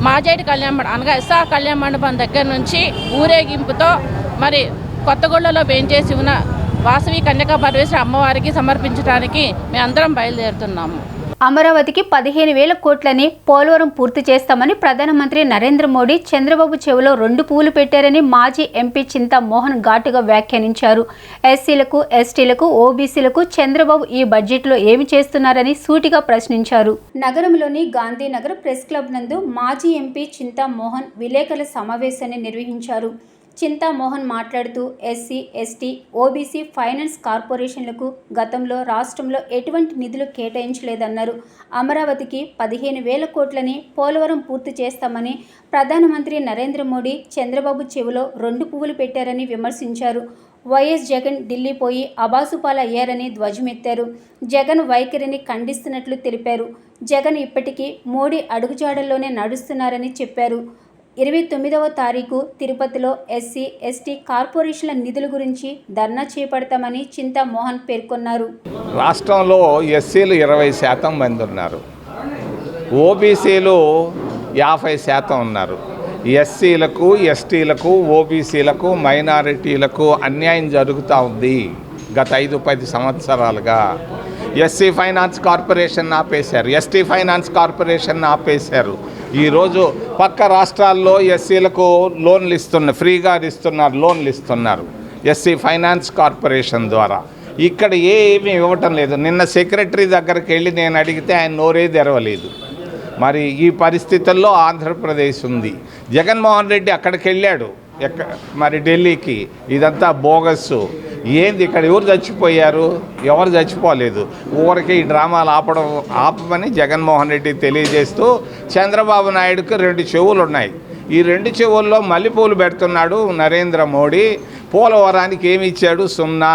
మాజేటి కళ్యాణ మండపం అనగా ఎస్ఆర్ కళ్యాణ మండపం దగ్గర నుంచి ఊరేగింపుతో మరి కొత్తగూడలో వేంచేసి ఉన్న వాసవి కన్యకా పరమేశ్వరి అమ్మవారికి సమర్పించడానికి మేమందరం బయలుదేరుతున్నాము. అమరావతికి 15,000 కోట్లని పోలవరం పూర్తి చేస్తామని ప్రధానమంత్రి నరేంద్ర మోడీ చంద్రబాబు చెవిలో 2 పూలు పెట్టారని మాజీ ఎంపీ చింతా మోహన్ ఘాటుగా వ్యాఖ్యానించారు. ఎస్సీలకు, ఎస్టీలకు, ఓబీసీలకు చంద్రబాబు ఈ బడ్జెట్లో ఏమి చేస్తున్నారని సూటిగా ప్రశ్నించారు. నగరంలోని గాంధీనగర్ ప్రెస్ క్లబ్ నందు మాజీ ఎంపీ చింతా మోహన్ విలేకరుల సమావేశాన్ని నిర్వహించారు. చింతా మోహన్ మాట్లాడుతూ ఎస్సీ, ఎస్టీ, ఓబీసీ ఫైనాన్స్ కార్పొరేషన్లకు గతంలో రాష్ట్రంలో ఎటువంటి నిధులు కేటాయించలేదన్నారు. అమరావతికి 15,000 కోట్లని పోలవరం పూర్తి చేస్తామని ప్రధానమంత్రి నరేంద్ర మోడీ చంద్రబాబు చెవిలో 2 పువ్వులు పెట్టారని విమర్శించారు. వైఎస్ జగన్ ఢిల్లీ పోయి అబాసుపాలయ్యారని ధ్వజమెత్తారు. జగన్ వైఖరిని ఖండిస్తున్నట్లు తెలిపారు. జగన్ ఇప్పటికీ మోడీ అడుగుజాడల్లోనే నడుస్తున్నారని చెప్పారు. 29వ తారీఖు తిరుపతిలో ఎస్సీ, ఎస్టీ కార్పొరేషన్ల నిధుల గురించి ధర్నా చేపడతామని చింతా మోహన్ పేర్కొన్నారు. రాష్ట్రంలో ఎస్సీలు 20% మంది ఉన్నారు, ఓబీసీలు 50% ఉన్నారు. ఎస్సీలకు, ఎస్టీలకు, ఓబీసీలకు, మైనారిటీలకు అన్యాయం జరుగుతూ ఉంది. గత 5-10 సంవత్సరాలుగా ఎస్సీ ఫైనాన్స్ కార్పొరేషన్ ఆపేశారు, ఎస్టీ ఫైనాన్స్ కార్పొరేషన్ ఆపేశారు. ఈరోజు పక్క రాష్ట్రాల్లో ఎస్సీలకు లోన్లు ఫ్రీగా లోన్లు ఇస్తున్నారు ఎస్సీ ఫైనాన్స్ కార్పొరేషన్ ద్వారా. ఇక్కడ ఏమీ ఇవ్వటం లేదు. నిన్న సెక్రటరీ దగ్గరికి వెళ్ళి నేను అడిగితే ఆయన నోరే తెరవలేదు. మరి ఈ పరిస్థితుల్లో ఆంధ్రప్రదేశ్ ఉంది. జగన్మోహన్ రెడ్డి అక్కడికి వెళ్ళాడు, మరి ఢిల్లీకి. ఇదంతా బోగస్సు. ఏంది ఇక్కడ ఎవరు చచ్చిపోయారు? ఎవరు చచ్చిపోలేదు. ఊరికి ఈ డ్రామాలు ఆపమని జగన్మోహన్ రెడ్డి తెలియజేస్తూ చంద్రబాబు నాయుడుకు 2 చెవులు ఉన్నాయి. ఈ 2 చెవుల్లో మల్లెపూలు పెడుతున్నాడు నరేంద్ర మోడీ. పోలవరానికి ఏమి ఇచ్చాడు? 0.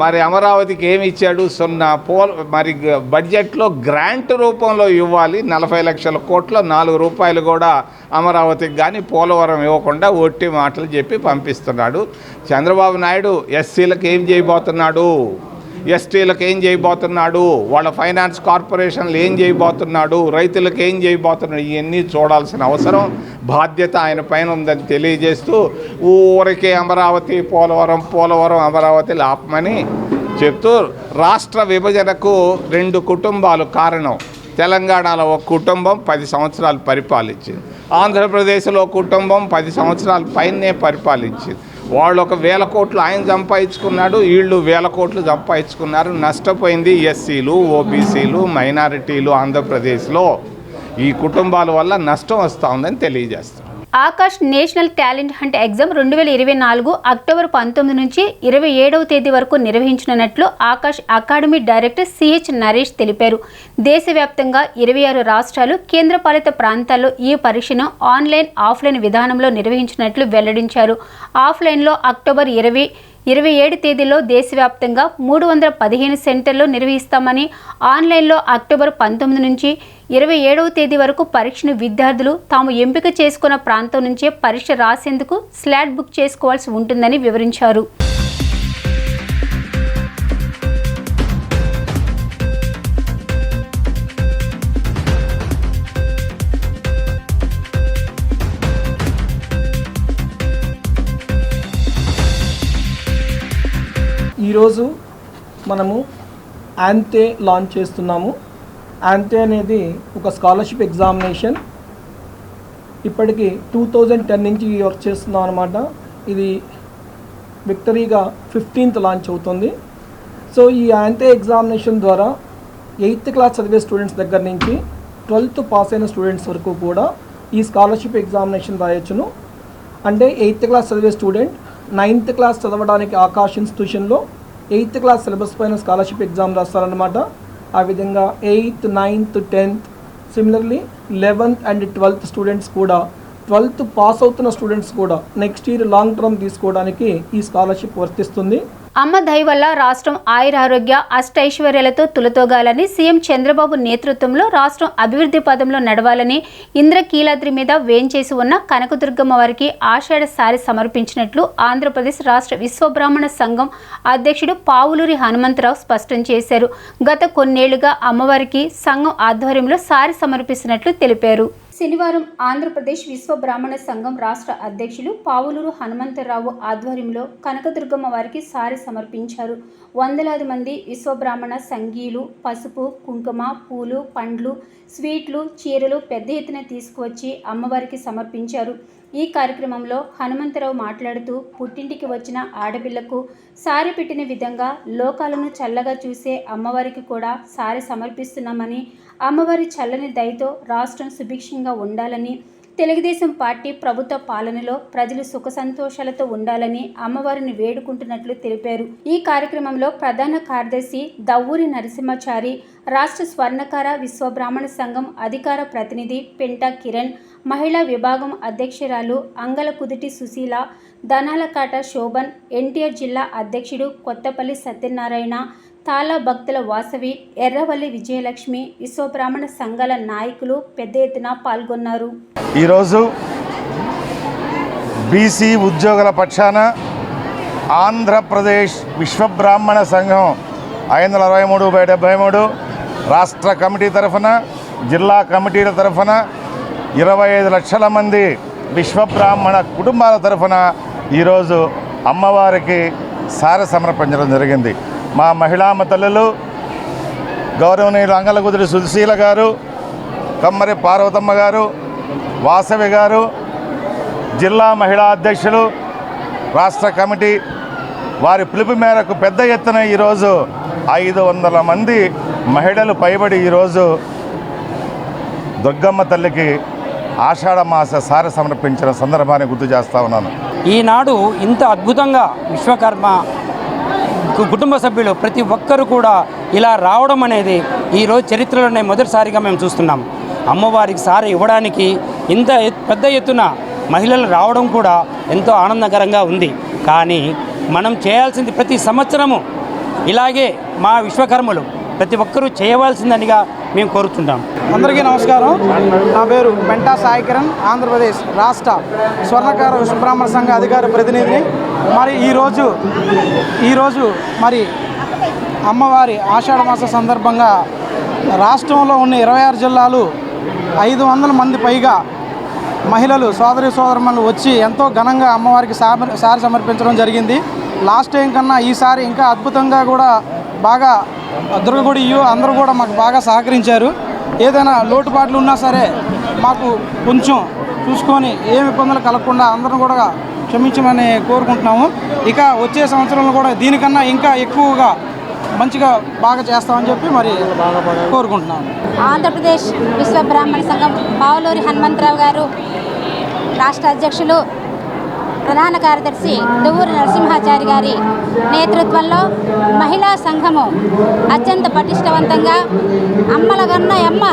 మరి అమరావతికి ఏమి ఇచ్చాడు? 0. మరి బడ్జెట్లో గ్రాంట్ రూపంలో ఇవ్వాలి 40 లక్షల కోట్లు, 4 రూపాయలు కూడా అమరావతికి కానీ పోలవరం ఇవ్వకుండా ఒట్టి మాటలు చెప్పి పంపిస్తున్నాడు. చంద్రబాబు నాయుడు ఎస్సీలకు ఏం చేయబోతున్నాడు? ఎస్టీలకు ఏం చేయబోతున్నాడు, వాళ్ళ ఫైనాన్స్ కార్పొరేషన్లు ఏం చేయబోతున్నాడు, రైతులకు ఏం చేయబోతున్నాడు, ఇవన్నీ చూడాల్సిన అవసరం బాధ్యత ఆయన పైన ఉందని తెలియజేస్తూ ఊరికే అమరావతి పోలవరం అమరావతి ఆపమని చెప్తూ రాష్ట్ర విభజనకు 2 కుటుంబాలు కారణం. తెలంగాణలో ఒక కుటుంబం 10 సంవత్సరాలు పరిపాలించింది, ఆంధ్రప్రదేశ్లో కుటుంబం 10 సంవత్సరాల పైనే పరిపాలించింది. వాళ్ళు 1,000 కోట్లు ఆయన సంపాదించుకున్నాడు, వీళ్ళు 1,000 కోట్లు సంపాదించుకున్నారు. నష్టపోయింది ఎస్సీలు, ఓబీసీలు, మైనారిటీలు. ఆంధ్రప్రదేశ్లో ఈ కుటుంబాల వల్ల నష్టం వస్తూ ఉందని తెలియజేస్తాం. Akash national talent hunt exam 2024 October 19 నుంచి 27వ తేదీ వరకు నిర్వహించనున్నట్లు Akash academy director CH Naresh తెలిపారు. దేశవ్యాప్తంగా 26 రాష్ట్రాలు, కేంద్రపాలిత ప్రాంతాల్లో ఈ పరీక్షను ఆన్లైన్, ఆఫ్లైన్ విధానంలో నిర్వహించినట్లు వెల్లడించారు. ఆఫ్లైన్లో అక్టోబర్ 27 తేదీలో దేశవ్యాప్తంగా 315 సెంటర్లు నిర్వహిస్తామని, ఆన్లైన్లో అక్టోబర్ 19 నుంచి 27వ తేదీ వరకు పరీక్షను విద్యార్థులు తాము ఎంపిక చేసుకున్న ప్రాంతం నుంచే పరీక్ష రాసేందుకు స్లాట్ బుక్ చేసుకోవాల్సి ఉంటుందని వివరించారు. ఈరోజు మనము యాంతే లాంచ్ చేస్తున్నాము. యాంతే అనేది ఒక స్కాలర్షిప్ ఎగ్జామినేషన్. ఇప్పటికి 2010 నుంచి వర్క్ చేస్తున్నాం అన్నమాట. ఇది విక్టరీగా 15th లాంచ్ అవుతుంది. సో ఈ యాంతే ఎగ్జామినేషన్ ద్వారా 8th క్లాస్ చదివే స్టూడెంట్స్ దగ్గర నుంచి 12th పాస్ అయిన స్టూడెంట్స్ వరకు కూడా ఈ స్కాలర్షిప్ ఎగ్జామినేషన్ రాయొచ్చును. అంటే 8th క్లాస్ చదివే స్టూడెంట్ 9th క్లాస్ చదవడానికి ఆకాష్ ఇన్స్టిట్యూషన్లో 8th క్లాస్ సిలబస్ పైన స్కాలర్షిప్ ఎగ్జామ్ రాస్తారనమాట. ఆ విధంగా 8th, 9th, 10th, similarly 11th and 12th students కూడా, 12th పాస్ అవుతున్న స్టూడెంట్స్ కూడా నెక్స్ట్ ఇయర్ లాంగ్ టర్మ్ తీసుకోవడానికి ఈ స్కాలర్షిప్ వర్తిస్తుంది. అమ్మ దయ వల్ల రాష్ట్రం ఆయురారోగ్య అష్టైశ్వర్యాలతో తులతోగాలని, సీఎం చంద్రబాబు నేతృత్వంలో రాష్ట్రం అభివృద్ధి పదంలో నడవాలని ఇంద్రకీలాద్రి మీద వేంచేసి ఉన్న కనకదుర్గమ్మ వారికి ఆషాఢ సారి సమర్పించినట్లు ఆంధ్రప్రదేశ్ రాష్ట్ర విశ్వబ్రాహ్మణ సంఘం అధ్యక్షుడు పావులూరి హనుమంతరావు స్పష్టం చేశారు. గత కొన్నేళ్లుగా అమ్మవారికి సంఘం ఆధ్వర్యంలో సారి సమర్పిస్తున్నట్లు తెలిపారు. శనివారం ఆంధ్రప్రదేశ్ విశ్వబ్రాహ్మణ సంఘం రాష్ట్ర అధ్యక్షులు పావులూరు హనుమంతరావు ఆధ్వర్యంలో కనకదుర్గమ్మ వారికి సారి సమర్పించారు. వందలాది మంది విశ్వబ్రాహ్మణ సంఘీయులు పసుపు, కుంకుమ, పూలు, పండ్లు, స్వీట్లు, చీరలు పెద్ద ఎత్తున తీసుకువచ్చి అమ్మవారికి సమర్పించారు. ఈ కార్యక్రమంలో హనుమంతరావు మాట్లాడుతూ పుట్టింటికి వచ్చిన ఆడపిల్లకు సారి పెట్టిన విధంగా లోకాలను చల్లగా చూసే అమ్మవారికి కూడా సారి సమర్పిస్తున్నామని, అమ్మవారి చల్లని దయతో రాష్ట్రం సుభిక్షంగా ఉండాలని, తెలుగుదేశం పార్టీ ప్రభుత్వ పాలనలో ప్రజలు సుఖ సంతోషాలతో ఉండాలని అమ్మవారిని వేడుకుంటున్నట్లు తెలిపారు. ఈ కార్యక్రమంలో ప్రధాన కార్యదర్శి దవ్వూరి నరసింహాచారి, రాష్ట్ర స్వర్ణకార విశ్వబ్రాహ్మణ సంఘం అధికార ప్రతినిధి పెంటా కిరణ్, మహిళా విభాగం అధ్యక్షురాలు అంగల కుదుటి సుశీల, దనాలకాట శోభన్, ఎన్టీఆర్ జిల్లా అధ్యక్షుడు కొత్తపల్లి సత్యనారాయణ, తాళా భక్తుల వాసవి, ఎర్రవల్లి విజయలక్ష్మి, విశ్వబ్రాహ్మణ సంఘాల నాయకులు పెద్ద ఎత్తున పాల్గొన్నారు. ఈరోజు బీసీ ఉద్యోగుల పక్షాన ఆంధ్రప్రదేశ్ విశ్వబ్రాహ్మణ సంఘం 563/73 రాష్ట్ర కమిటీ తరఫున, జిల్లా కమిటీల తరఫున 25 లక్షల మంది విశ్వబ్రాహ్మణ కుటుంబాల తరఫున ఈరోజు అమ్మవారికి సార సమర్పించడం జరిగింది. మా మహిళామ తల్లులు గౌరవనీయులు అంగలకుదురి సుశీల గారు, కమ్మరి పార్వతమ్మ గారు, వాసవి గారు, జిల్లా మహిళా అధ్యక్షులు, రాష్ట్ర కమిటీ వారి పిలుపు మేరకు పెద్ద ఎత్తున ఈరోజు 500 మంది మహిళలు పైబడి ఈరోజు దుర్గమ్మ తల్లికి ఆషాఢ మాస సార సమర్పించిన సందర్భాన్ని గుర్తు చేస్తా ఉన్నాను. ఈనాడు ఇంత అద్భుతంగా విశ్వకర్మ కుటుంబ సభ్యులు ప్రతి ఒక్కరు కూడా ఇలా రావడం అనేది ఈరోజు చరిత్రలోనే మొదటిసారిగా మేము చూస్తున్నాం. అమ్మవారికి సారి ఇవ్వడానికి ఇంత పెద్ద ఎత్తున మహిళలు రావడం కూడా ఎంతో ఆనందకరంగా ఉంది. కానీ మనం చేయాల్సింది ప్రతి సంవత్సరము ఇలాగే మా విశ్వకర్మలు ప్రతి ఒక్కరూ చేయవలసిందనిగా మేము కోరుతుంటాం. అందరికీ నమస్కారం. నా పేరు పెంటా సాయి కిరణ్, ఆంధ్రప్రదేశ్ రాష్ట్ర స్వర్ణకార విశ్వబ్రాహ్మణ సంఘ అధికార ప్రతినిధిని. మరి ఈరోజు మరి అమ్మవారి ఆషాఢ మాస సందర్భంగా రాష్ట్రంలో ఉన్న 26 జిల్లాలు 500 మంది పైగా మహిళలు సోదరమణులు వచ్చి ఎంతో ఘనంగా అమ్మవారికి సారి సమర్పించడం జరిగింది. లాస్ట్ టైం కన్నా ఈసారి ఇంకా అద్భుతంగా కూడా బాగా దుర్గగుడి అందరూ కూడా మాకు బాగా సహకరించారు. ఏదైనా లోటుపాట్లు ఉన్నా సరే మాకు కొంచెం చూసుకొని ఏమి ఇబ్బందులు కలగకుండా అందరం కూడా క్షమించమని కోరుకుంటున్నాము. ఇక వచ్చే సంవత్సరంలో కూడా దీనికన్నా ఇంకా ఎక్కువగా మంచిగా బాగా చేస్తామని చెప్పి మరి కోరుకుంటున్నాము. ఆంధ్రప్రదేశ్ విశ్వ బ్రాహ్మణ సంఘం పావులూరి హనుమంతరావు గారు రాష్ట్ర అధ్యక్షులు, ప్రధాన కార్యదర్శి దువ్వూరి నరసింహాచారి గారి నేతృత్వంలో మహిళా సంఘము అత్యంత పటిష్టవంతంగా అమ్మలగన్న అమ్మ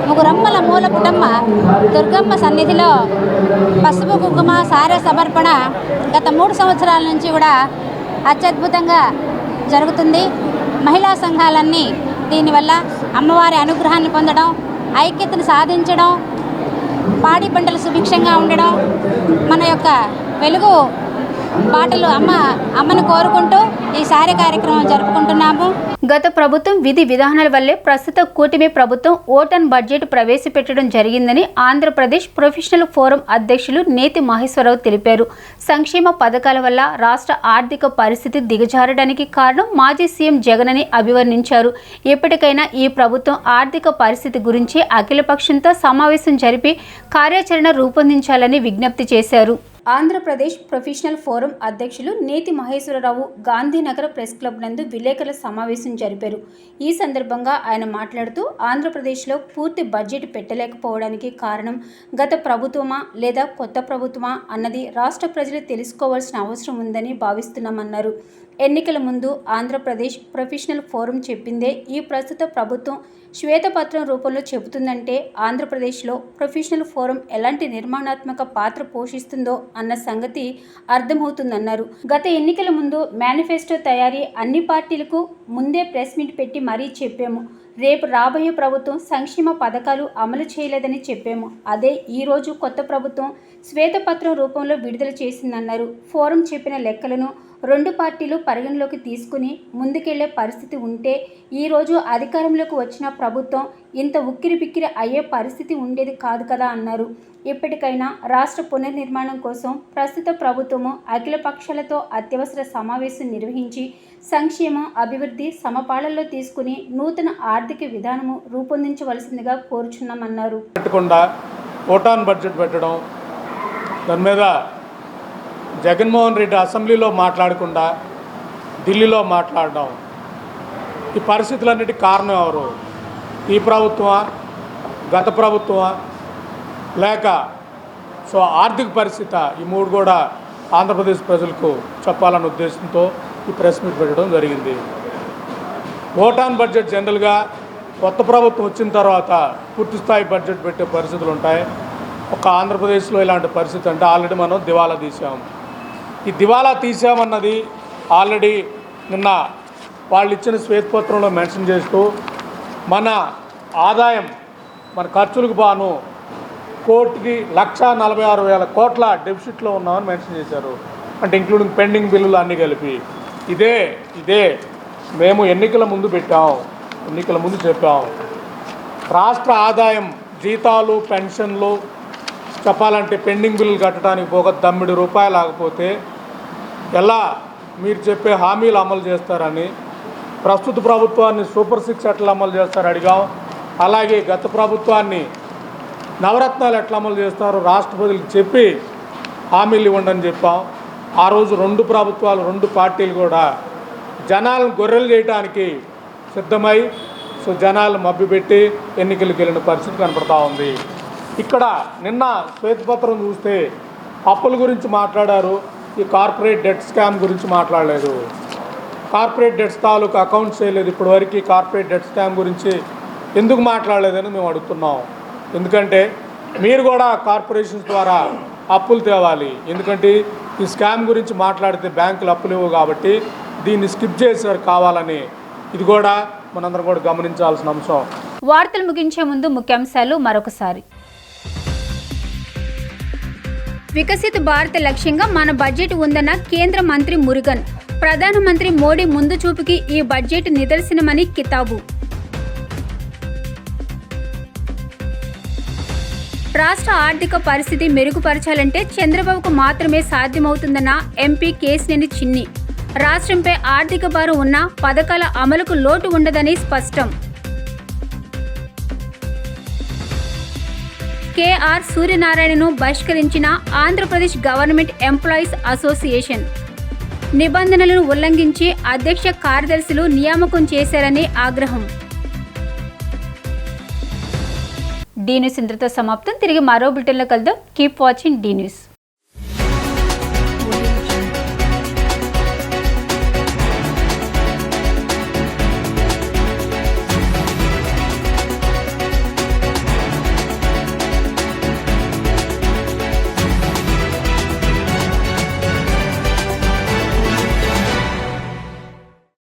ముగురమ్మల మూలపుటమ్మ దుర్గమ్మ సన్నిధిలో పసుపు కుంకుమ సారే సమర్పణ గత 3 సంవత్సరాల నుంచి కూడా అత్యద్భుతంగా జరుగుతుంది. మహిళా సంఘాలన్నీ దీనివల్ల అమ్మవారి అనుగ్రహాన్ని పొందడం, ఐక్యతను సాధించడం, పాడి పంటలు సుభిక్షంగా ఉండడం, మన యొక్క వెలుగు బాటలు అమ్మను కోరుకుంటూ ఈ సారి కార్యక్రమం జరుపుకుంటున్నాము. గత ప్రభుత్వం విధి విధానాల వల్లే ప్రస్తుత కూటమి ప్రభుత్వం ఓటన్ బడ్జెట్ ప్రవేశపెట్టడం జరిగిందని ఆంధ్రప్రదేశ్ ప్రొఫెషనల్ ఫోరం అధ్యక్షులు నేతి మహేశ్వరరావు తెలిపారు. సంక్షేమ పథకాల వల్ల రాష్ట్ర ఆర్థిక పరిస్థితి దిగజారడానికి కారణం మాజీ సీఎం జగన్ అని అభివర్ణించారు. ఎప్పటికైనా ఈ ప్రభుత్వం ఆర్థిక పరిస్థితి గురించి అఖిలపక్షంతో సమావేశం జరిపి కార్యాచరణ రూపొందించాలని విజ్ఞప్తి చేశారు. ఆంధ్రప్రదేశ్ ప్రొఫెషనల్ ఫోరం అధ్యక్షులు నేతి మహేశ్వరరావు గాంధీనగర్ ప్రెస్ క్లబ్ నందు విలేకరుల సమావేశం జరిపారు. ఈ సందర్భంగా ఆయన మాట్లాడుతూ ఆంధ్రప్రదేశ్లో పూర్తి బడ్జెట్ పెట్టలేకపోవడానికి కారణం గత ప్రభుత్వమా లేదా కొత్త ప్రభుత్వమా అన్నది రాష్ట్ర ప్రజలు తెలుసుకోవాల్సిన అవసరం ఉందని భావిస్తున్నామన్నారు. ఎన్నికల ముందు ఆంధ్రప్రదేశ్ ప్రొఫెషనల్ ఫోరం చెప్పిందే ఈ ప్రస్తుత ప్రభుత్వం శ్వేతపత్రం రూపంలో చెబుతుందంటే ఆంధ్రప్రదేశ్లో ప్రొఫెషనల్ ఫోరం ఎలాంటి నిర్మాణాత్మక పాత్ర పోషిస్తుందో అన్న సంగతి అర్థమవుతుందన్నారు. గత ఎన్నికల ముందు మేనిఫెస్టో తయారీ అన్ని పార్టీలకు ముందే ప్రెస్ మీట్ పెట్టి మరీ చెప్పాము. రేపు రాబోయే ప్రభుత్వం సంక్షేమ పథకాలు అమలు చేయలేదని చెప్పాము. అదే ఈరోజు కొత్త ప్రభుత్వం శ్వేతపత్రం రూపంలో విడుదల చేసిందన్నారు. ఫోరం చెప్పిన లెక్కలను 2 పార్టీలు పరిగణలోకి తీసుకుని ముందుకెళ్లే పరిస్థితి ఉంటే ఈరోజు అధికారంలోకి వచ్చిన ప్రభుత్వం ఇంత ఉక్కిరిబిక్కిరి అయ్యే పరిస్థితి ఉండేది కాదు కదా అన్నారు. ఇప్పటికైనా రాష్ట్ర పునర్నిర్మాణం కోసం ప్రస్తుత ప్రభుత్వము అఖిల పక్షాలతో అత్యవసర సమావేశం నిర్వహించి సంక్షేమం, అభివృద్ధి సమపాళల్లో తీసుకుని నూతన ఆర్థిక విధానము రూపొందించవలసిందిగా కోరుచున్నామన్నారు. ఓటాన్ బడ్జెట్ పెట్టడం, దాని మీద జగన్మోహన్ రెడ్డి అసెంబ్లీలో మాట్లాడకుండా ఢిల్లీలో మాట్లాడడం, ఈ పరిస్థితులన్నిటికీ కారణం ఎవరు? ఈ ప్రభుత్వమా, గత ప్రభుత్వమా, లేక ఆర్థిక పరిస్థితి? ఈ 3 కూడా ఆంధ్రప్రదేశ్ ప్రజలకు చెప్పాలన్న ఉద్దేశంతో ఈ ప్రెస్ మీట్ పెట్టడం జరిగింది. ఓటాన్ బడ్జెట్ జనరల్గా కొత్త ప్రభుత్వం వచ్చిన తర్వాత పూర్తిస్థాయి బడ్జెట్ పెట్టే పరిస్థితులు ఉంటాయి. ఒక ఆంధ్రప్రదేశ్లో ఇలాంటి పరిస్థితి అంటే ఆల్రెడీ మనం దివాలా తీసాం. ఈ దివాలా తీసామన్నది ఆల్రెడీ నిన్న వాళ్ళు ఇచ్చిన శ్వేతపత్రంలో మెన్షన్ చేస్తూ మన ఆదాయం, మన ఖర్చులకు బాను కోటికి 1,46,000 కోట్ల డెఫిసిట్లో ఉన్నామని మెన్షన్ చేశారు. అంటే ఇంక్లూడింగ్ పెండింగ్ బిల్లులు అన్నీ కలిపి. ఇదే మేము ఎన్నికల ముందు పెట్టాం, ఎన్నికల ముందు చెప్పాం. రాష్ట్ర ఆదాయం, జీతాలు, పెన్షన్లు చెప్పాలంటే పెండింగ్ బిల్లులు కట్టడానికి పోక ₹9 ఆగపోతే ఎలా మీరు చెప్పే హామీలు అమలు చేస్తారని, ప్రస్తుత ప్రభుత్వాన్ని సూపర్ 6 ఎట్లా అమలు చేస్తారు అడిగాం. అలాగే గత ప్రభుత్వాన్ని నవరత్నాలు ఎట్లా అమలు చేస్తారో రాష్ట్ర ప్రజలకు చెప్పి హామీలు ఇవ్వండి అని చెప్పాం. ఆ రోజు 2 ప్రభుత్వాలు, 2 పార్టీలు కూడా జనాలను గొర్రెలు చేయడానికి సిద్ధమై జనాలు మభ్యపెట్టి ఎన్నికలకు వెళ్ళిన పరిస్థితి కనపడతా ఉంది. ఇక్కడ నిన్న శ్వేతపత్రం చూస్తే అప్పుల గురించి మాట్లాడారు, ఈ కార్పొరేట్ డెట్ స్కామ్ గురించి మాట్లాడలేదు. కార్పొరేట్ డెట్స్ తాలూకు అకౌంట్స్ చేయలేదు. ఇప్పటివరకు కార్పొరేట్ డెట్ స్కామ్ గురించి ఎందుకు మాట్లాడలేదని మేము అడుగుతున్నాం. ఎందుకంటే మీరు కూడా కార్పొరేషన్స్ ద్వారా అప్పులు తేవాలి. ఎందుకంటే ఈ స్కామ్ గురించి మాట్లాడితే బ్యాంకులు అప్పులు ఇవ్వవు కాబట్టి దీన్ని స్కిప్ చేశారు కావాలని. ఇది కూడా మనందరం కూడా గమనించాల్సిన అంశం. వార్తలు ముగించే ముందు ముఖ్యాంశాలు మరొకసారి. వికసిత భారత్ లక్ష్యంగా మన బడ్జెట్ ఉందన్న కేంద్ర మంత్రి మురుగన్. ప్రధానమంత్రి మోడీ ముందు చూపుకి ఈ బడ్జెట్ నిదర్శనమని కితాబు. రాష్ట్ర ఆర్థిక పరిస్థితి మెరుగుపరచాలంటే చంద్రబాబుకు మాత్రమే సాధ్యమవుతుందన్న ఎంపీ కేశినేని చిన్ని. రాష్ట్రంపై ఆర్థిక భారం ఉన్న పథకాల అమలుకు లోటు ఉండదని స్పష్టం. కేఆర్ సూర్యనారాయణను బహిష్కరించిన ఆంధ్రప్రదేశ్ గవర్నమెంట్ ఎంప్లాయీస్ అసోసియేషన్. నిబంధనలను ఉల్లంఘించి అధ్యక్ష కార్యదర్శులు నియామకం చేశారని ఆగ్రహం. డీ న్యూస్ ఇంతటితో సమాప్తం. తిరిగి మరో బులెటిన్లో కలుద్దాం. Keep watching D news.